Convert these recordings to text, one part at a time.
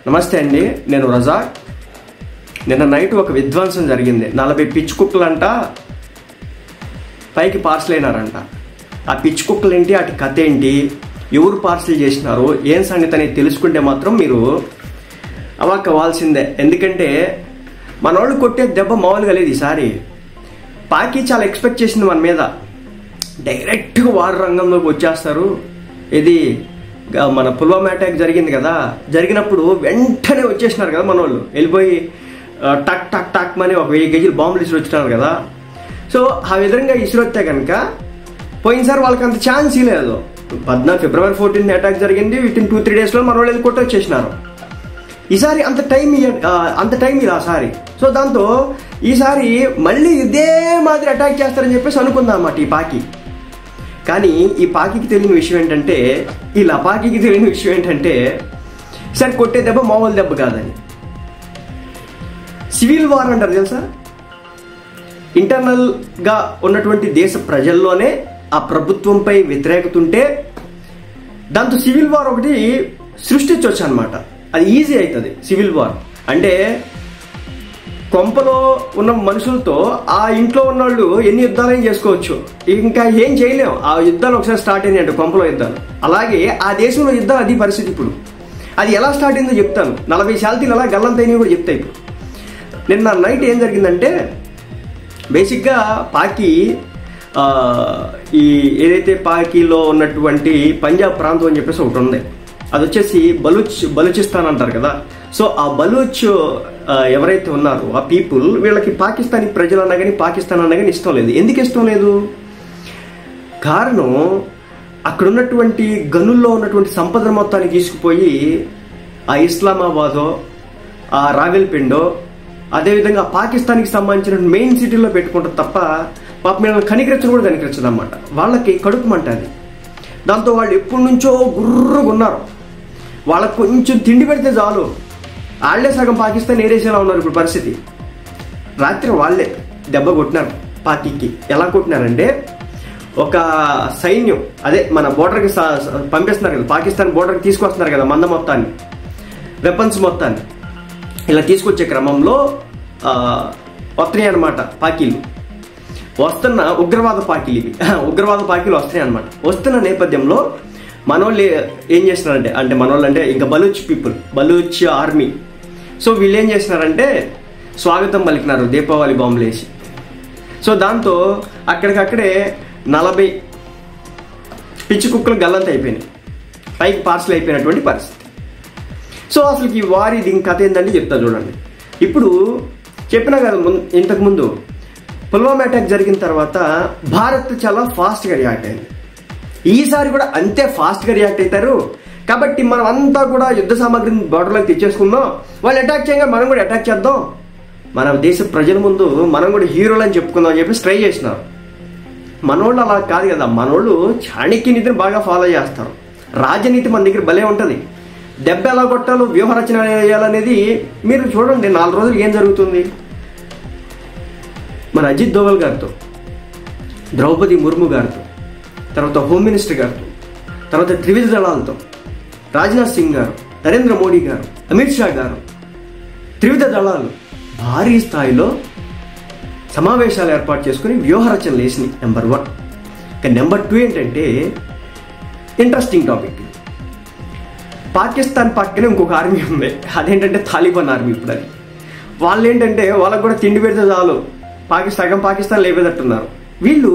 నమస్తే అండి, నేను రజాక్. నిన్న నైట్ ఒక విధ్వంసం జరిగింది. 40 పిచ్చి కుక్కలంట పైకి పార్సల్ అయినారంట. ఆ పిచ్చి కుక్కలు ఏంటి, వాటి కథ ఏంటి, ఎవరు పార్సల్ చేసినారు, ఏం సంగతి అనేది తెలుసుకుంటే మాత్రం మీరు అవాక్కవాల్సిందే. ఎందుకంటే మన వాళ్ళు కొట్టే దెబ్బ మామూలుగా లేదు. ఈసారి పాకి చాలా ఎక్స్పెక్ట్ చేసింది మన మీద. డైరెక్ట్గా వారు రంగంలోకి వచ్చేస్తారు. ఇది మన పుల్వామా అటాక్ జరిగింది కదా, జరిగినప్పుడు వెంటనే వచ్చేసినారు కదా మన వాళ్ళు. వెళ్ళిపోయి టక్ టక్ టక్ అని ఒక 1000 కేజీలు బాంబులు ఇసురు వచ్చినారు కదా. సో ఆ విధంగా ఇసురు వస్తే కనుక పోయినసారి వాళ్ళకి అంత ఛాన్స్ లేదు. ఫిబ్రవరి 14 అటాక్ జరిగింది. విత్ ఇన్ 2-3 డేస్లో మన వాళ్ళు వెళ్ళి కొట్టి వచ్చేసినారు. ఈసారి అంత టైం ఇలా సారి. సో దాంతో ఈసారి మళ్ళీ ఇదే మాదిరి అటాక్ చేస్తారని చెప్పేసి అనుకుందాం అన్నమాట ఈ పాకి. కానీ ఈ పాకికి తెలియని విషయం ఏంటంటే, ఈ లపాకికి తెలియని విషయం ఏంటంటే, సరే కొట్టే దెబ్బ మామూలు దెబ్బ కాదని. సివిల్ వార్ అంటారు తెలుసా. ఇంటర్నల్గా ఉన్నటువంటి దేశ ప్రజల్లోనే ఆ ప్రభుత్వంపై వ్యతిరేకత ఉంటే దాంతో సివిల్ వార్ ఒకటి సృష్టించవచ్చు అనమాట. అది ఈజీ అవుతుంది. సివిల్ వార్ అంటే కొంపలో ఉన్న మనుషులతో ఆ ఇంట్లో ఉన్నవాళ్ళు ఎన్ని యుద్ధాలైనా చేసుకోవచ్చు, ఇంకా ఏం చేయలేము. ఆ యుద్ధాలు ఒకసారి స్టార్ట్ అయినాయి అంటే కొంపలో యుద్ధాలు. అలాగే ఆ దేశంలో యుద్ధాలు అది పరిస్థితి. ఇప్పుడు అది ఎలా స్టార్ట్ అయిందో చెప్తాను. 40 శాల్తీలు అలా గల్లంతైనవి కూడా చెప్తాయి. ఇప్పుడు నిన్న నైట్ ఏం జరిగిందంటే, బేసిక్గా పాకి ఈ ఏదైతే పాకీలో ఉన్నటువంటి పంజాబ్ ప్రాంతం అని చెప్పేసి ఒకటి ఉంది. అది వచ్చేసి బలూచిస్తాన్ అంటారు కదా. సో ఆ బలూచ్ ఎవరైతే ఉన్నారో ఆ పీపుల్, వీళ్ళకి పాకిస్తానీ ప్రజలు అన్నా కానీ పాకిస్తాన్ అన్నా కానీ ఇష్టం లేదు. ఎందుకు ఇష్టం లేదు? కారణం అక్కడ ఉన్నటువంటి గనుల్లో ఉన్నటువంటి సంపద మొత్తాన్ని తీసుకుపోయి ఆ ఇస్లామాబాదో ఆ రావెల్పిండో అదేవిధంగా పాకిస్తాన్కి సంబంధించిన మెయిన్ సిటీలో పెట్టుకుంటారు తప్ప పాపం వీళ్ళని కనికరించడం కూడా కనికరించదు అన్నమాట. వాళ్ళకి కడుపు మంట అది. దాంతో వాళ్ళు ఎప్పటి నుంచో గుర్రుగా ఉన్నారు. వాళ్ళకు కొంచెం తిండి పెడితే చాలు, వాళ్లే సగం పాకిస్తాన్ ఏరేసేలా ఉన్నారు ఇప్పుడు పరిస్థితి. రాత్రి వాళ్లే దెబ్బ కొట్టినారు పాకికి. ఎలా కొట్టినారంటే, ఒక సైన్యం అదే మన బోర్డర్కి పంపిస్తున్నారు కదా, పాకిస్తాన్ బోర్డర్కి తీసుకొస్తున్నారు కదా మంద మొత్తాన్ని, వెపన్స్ మొత్తాన్ని. ఇలా తీసుకొచ్చే క్రమంలో వస్తున్నాయి అనమాట పాకీలు. వస్తున్న ఉగ్రవాద పాకీలు ఇవి. ఉగ్రవాద పాకీలు వస్తున్నాయి అనమాట. వస్తున్న నేపథ్యంలో మనోళ్ళు ఏం చేస్తున్నారంటే, మనోళ్ళు అంటే ఇంకా Baloch people, Baloch army. So వీళ్ళు ఏం చేస్తున్నారంటే స్వాగతం పలికినారు దీపావళి బాంబులు వేసి. సో దాంతో అక్కడికక్కడే 40 పిచ్చి కుక్కలు గల్లంత అయిపోయినాయి, పైకి పార్సల్ అయిపోయినటువంటి పరిస్థితి. సో అసలు ఈ వారి దీని కథ ఏంటంటే చెప్తా చూడండి. ఇప్పుడు చెప్పినా కదా ఇంతకుముందు పుల్వామా అటాక్ జరిగిన తర్వాత భారత్ చాలా ఫాస్ట్గా రియాక్ట్ అయింది. ఈసారి కూడా అంతే ఫాస్ట్గా రియాక్ట్ అవుతారు. కాబట్టి మనం అంతా కూడా యుద్ధ సామాగ్రిని బోర్డర్లోకి తెచ్చేసుకుందాం, వాళ్ళు అటాక్ చేయగా మనం కూడా అటాక్ చేద్దాం, మన దేశ ప్రజల ముందు మనం కూడా హీరోలు అని చెప్పుకుందాం అని చెప్పి ట్రై చేసినారు. మనోళ్ళు అలా కాదు కదా. మనోళ్ళు చాణక్య నీతిని బాగా ఫాలో చేస్తారు. రాజనీతి మన దగ్గర భలే ఉంటుంది. దెబ్బ ఎలా కొట్టాలో, వ్యూహరచన చేయాలనేది మీరు చూడండి. 4 రోజులు ఏం జరుగుతుంది. మన అజిత్ దోవల్ గారితో, ద్రౌపది ముర్ము గారితో, తర్వాత హోమ్ మినిస్టర్ గారితో, తర్వాత త్రివిధ దళాలతో, రాజ్నాథ్ సింగ్ గారు, నరేంద్ర మోడీ గారు, అమిత్ షా గారు, త్రివిధ దళాలు భారీ స్థాయిలో సమావేశాలు ఏర్పాటు చేసుకుని వ్యూహరచనలు వేసినాయి. నెంబర్ 1. ఇక నెంబర్ 2 ఏంటంటే ఇంట్రెస్టింగ్ టాపిక్. పాకిస్తాన్ పక్కనే ఇంకొక ఆర్మీ ఉంది. అదేంటంటే తాలిబాన్ ఆర్మీ. ఇప్పుడు అది వాళ్ళు ఏంటంటే వాళ్ళకు కూడా తిండి పెడితే చాలు సగం పాకిస్తాన్ లేపేటట్టున్నారు. వీళ్ళు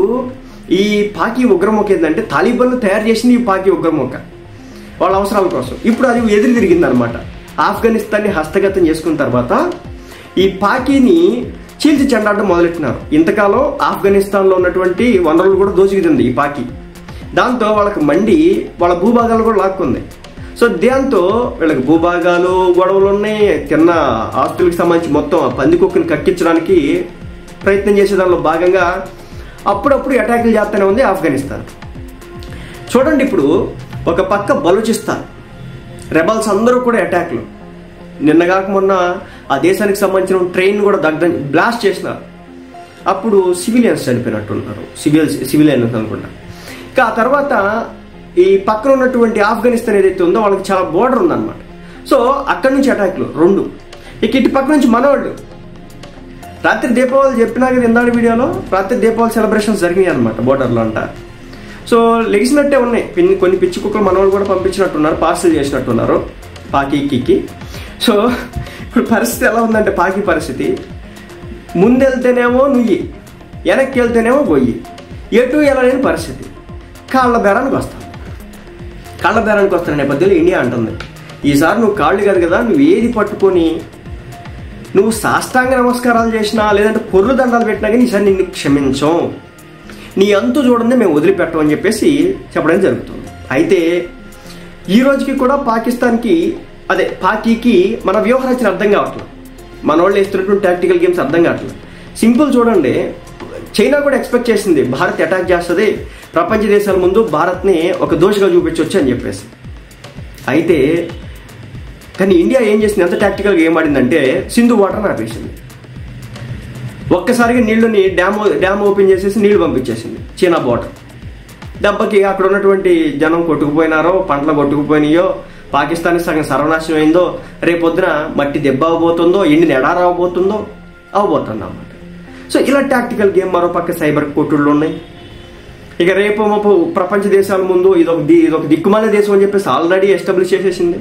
ఈ పాకి ఉగ్రమొక్క ఏంటంటే తాలిబాన్లు తయారు చేసింది ఈ పాకి ఉగ్రమొక్క వాళ్ళ అవసరాల కోసం. ఇప్పుడు అది ఎదురు తిరిగింది అనమాట. ఆఫ్ఘనిస్తాన్ని హస్తగతం చేసుకున్న తర్వాత ఈ పాకీని చీల్చి చెండాడడం మొదలెట్టినారు. ఇంతకాలం ఆఫ్ఘనిస్తాన్లో ఉన్నటువంటి వనరులు కూడా దోచుకుతుంది ఈ పాకి. దాంతో వాళ్ళకి మండి వాళ్ళ భూభాగాలు కూడా లాక్కుంది. సో దాంతో వీళ్ళకి భూభాగాలు గొడవలు ఉన్నాయి. తిన్న ఆస్తులకు సంబంధించి మొత్తం పందికొక్కుని కక్కించడానికి ప్రయత్నం చేసే దానిలో భాగంగా అప్పుడప్పుడు అటాకులు చేస్తూనే ఉంది ఆఫ్ఘనిస్తాన్. చూడండి, ఇప్పుడు ఒక పక్క బలూచిస్తాన్ రెబల్స్ అందరూ కూడా అటాక్లు. నిన్నగాక మొన్న ఆ దేశానికి సంబంధించిన ట్రైన్ కూడా బ్లాస్ట్ చేసినారు. అప్పుడు సివిలియన్స్ చనిపోయినట్టున్నారు, సివిలియన్స్ అనుకుంటా. ఇక ఆ తర్వాత ఈ పక్కన ఉన్నటువంటి ఆఫ్ఘనిస్తాన్ ఏదైతే ఉందో వాళ్ళకి చాలా బోర్డర్ ఉందన్నమాట. సో అక్కడి నుంచి అటాక్లు 2. ఇక ఇటు పక్క నుంచి మనవాళ్ళు రాత్రి దీపావళి చెప్పినా కదా ఇందాడి వీడియోలో, రాత్రి దీపావళి సెలబ్రేషన్స్ జరిగినాయి అనమాట బోర్డర్లో అంట. సో లెగిసినట్టే ఉన్నాయి, కొన్ని పిచ్చి కుక్కలు మనవాళ్ళు కూడా పంపించినట్టున్నారు, పార్సల్ చేసినట్టున్నారు పాకీకి. సో ఇప్పుడు పరిస్థితి ఎలా ఉందంటే పాకి పరిస్థితి, ముందెళ్తేనేమో నుయ్యి, వెనక్కి వెళ్తేనేమో గొయ్యి, ఎటు వెళ్ళలేని పరిస్థితి. కాళ్ళ బేరానికి వస్తున్న నేపథ్యంలో ఇండియా అంటుంది, ఈసారి నువ్వు కాళ్ళు కాదు కదా, నువ్వు ఏది పట్టుకొని నువ్వు సాష్టాంగ నమస్కారాలు చేసినా లేదంటే పొర్లు దండాలు పెట్టినా కానీ ఈసారి నిన్ను క్షమించం, నీ అంతు చూడండి మేము వదిలిపెట్టమని చెప్పేసి చెప్పడం జరుగుతుంది. అయితే ఈ రోజుకి కూడా పాకీకి మన వ్యూహరచన అర్థం కావట్లేదు, మన వాళ్ళు వేస్తున్నటువంటి టాక్టికల్ గేమ్స్ అర్థం కావట్లేదు. సింపుల్ చూడండి, చైనా కూడా ఎక్స్పెక్ట్ చేసింది భారత్ అటాక్ చేస్తుంది, ప్రపంచ దేశాల ముందు భారత్ని ఒక దోషిగా చూపించవచ్చు అని చెప్పేసి. అయితే కానీ ఇండియా ఏం చేసింది, ఎంత టాక్టికల్గా ఏం ఆడిందంటే సింధు వాటర్ ఆపేసింది, ఒక్కసారిగా నీళ్ళని డ్యామ్ ఓపెన్ చేసేసి నీళ్లు పంపించేసింది చైనా బోర్డర్. దెబ్బకి అక్కడ ఉన్నటువంటి జనం కొట్టుకుపోయినారో, పంటలు కొట్టుకుపోయినాయో, పాకిస్తాన్ సగం సర్వనాశనం అయిందో, రేపొద్దున మట్టి దెబ్బ అవబోతుందో, ఎండిన ఎడారి అవబోతుంది అన్నమాట. సో ఇలా టాక్టికల్ గేమ్. మరోపక్క సైబర్ కోర్టులు ఉన్నాయి. ఇక రేపు ప్రపంచ దేశాల ముందు ఇదొక దిక్కుమాల దేశం అని చెప్పేసి ఆల్రెడీ ఎస్టాబ్లిష్ చేసేసింది.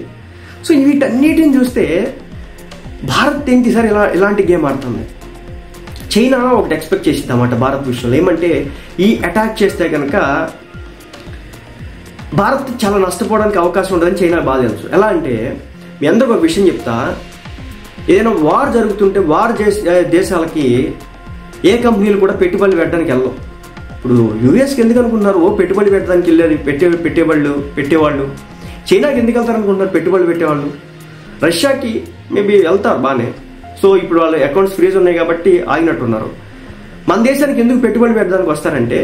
సో వీటన్నిటిని చూస్తే భారత్ ఏంటి సార్ ఇలాంటి గేమ్ ఆడుతుంది. చైనా ఒకటి ఎక్స్పెక్ట్ చేసింది అన్నమాట భారత్ విషయంలో, ఏమంటే ఈ అటాక్ చేస్తే కనుక భారత్ చాలా నష్టపోవడానికి అవకాశం ఉండదని చైనా బాగా తెలుసు. ఎలా అంటే మీ అందరికి ఒక విషయం చెప్తా, ఏదైనా వార్ జరుగుతుంటే దేశాలకి ఏ కంపెనీలు కూడా పెట్టుబడులు పెట్టడానికి వెళ్ళవు. ఇప్పుడు యూఎస్కి ఎందుకు అనుకుంటున్నారు పెట్టుబడి పెట్టడానికి వెళ్ళేది పెట్టేవాళ్ళు, చైనాకి ఎందుకు వెళ్తారు అనుకుంటున్నారు పెట్టుబడులు పెట్టేవాళ్ళు, రష్యాకి మేబీ వెళ్తారు బాగానే. సో ఇప్పుడు వాళ్ళ అకౌంట్స్ ఫ్రీజ్ ఉన్నాయి కాబట్టి ఆగినట్టున్నారు. మన దేశానికి ఎందుకు పెట్టుబడి పెట్టడానికి వస్తారంటే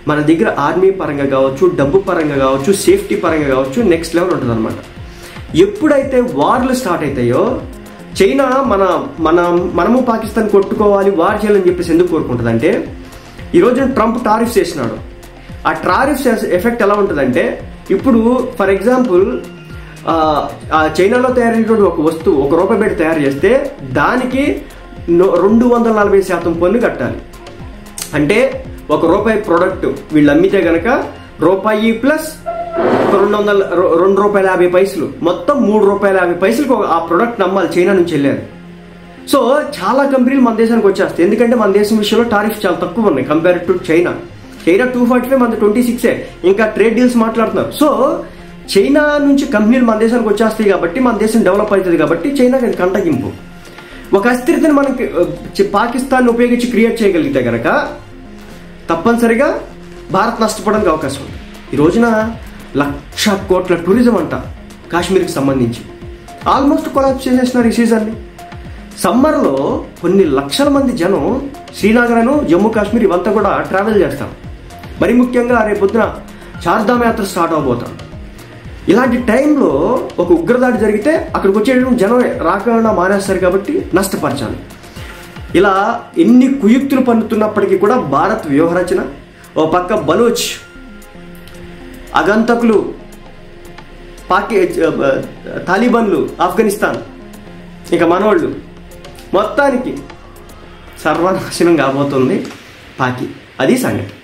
మన దగ్గర ఆర్మీ పరంగా కావచ్చు, డబ్బు పరంగా కావచ్చు, సేఫ్టీ పరంగా కావచ్చు నెక్స్ట్ లెవెల్ ఉంటుంది అనమాట. ఎప్పుడైతే వార్లు స్టార్ట్ అవుతాయో చైనా మనము పాకిస్తాన్ కొట్టుకోవాలి, వార్ చేయాలని చెప్పేసి ఎందుకు కోరుకుంటుంది అంటే, ఈరోజు ట్రంప్ టారిఫ్స్ చేసినాడు. ఆ టారిఫ్స్ ఎఫెక్ట్ ఎలా ఉంటుందంటే, ఇప్పుడు ఫర్ ఎగ్జాంపుల్ చైనాలో తయారైనటువంటి ఒక వస్తువు ₹1 పెట్టి తయారు చేస్తే దానికి 240% పన్ను కట్టాలి. అంటే ₹1 ప్రోడక్ట్ వీళ్ళు అమ్మితే గనక రూపాయి ప్లస్ ₹2.50 మొత్తం ₹3.50 ఆ ప్రోడక్ట్ నమ్మాలి చైనా నుంచి వెళ్ళారు. సో చాలా కంపెనీలు మన దేశానికి వచ్చేస్తాయి, ఎందుకంటే మన దేశం విషయంలో టారిఫ్స్ చాలా తక్కువ ఉన్నాయి కంపేర్ టు చైనా 245, మన 26. ఇంకా ట్రేడ్ డీల్స్ మాట్లాడుతున్నారు. సో చైనా నుంచి కంపెనీలు మన దేశానికి వచ్చేస్తాయి కాబట్టి మన దేశం డెవలప్ అవుతుంది కాబట్టి చైనాకి అది కంటగింపు. ఒక అస్థిరతని మనకి పాకిస్తాన్ ఉపయోగించి క్రియేట్ చేయగలిగితే కనుక తప్పనిసరిగా భారత్ నష్టపోవడానికి అవకాశం ఉంది. ఈ రోజున 1,00,000 కోట్ల టూరిజం అంట కాశ్మీర్కి సంబంధించి ఆల్మోస్ట్ కొలాప్స్ చేసేసినారు ఈ సీజన్ని. సమ్మర్లో కొన్ని లక్షల మంది జనం శ్రీనగర్ను, జమ్మూ కాశ్మీర్ ఇవంతా కూడా ట్రావెల్ చేస్తారు. మరి ముఖ్యంగా రేపొద్దున చార్ధామ్ యాత్ర స్టార్ట్ అవబోతాం. ఇలాంటి టైంలో ఒక ఉగ్రదాడి జరిగితే అక్కడికి వచ్చేటువంటి జనం రాకుండా మానేస్తారు కాబట్టి నష్టపరచాలి. ఇలా ఎన్ని కుయుక్తులు పన్నుతున్నప్పటికీ కూడా భారత్ వ్యూహరచన, ఓ పక్క బలూచ్ అగంతకులు, తాలిబాన్లు ఆఫ్ఘనిస్తాన్, ఇక మనోళ్ళు, మొత్తానికి సర్వనాశనం కాబోతుంది పాకి. అది సంగతి.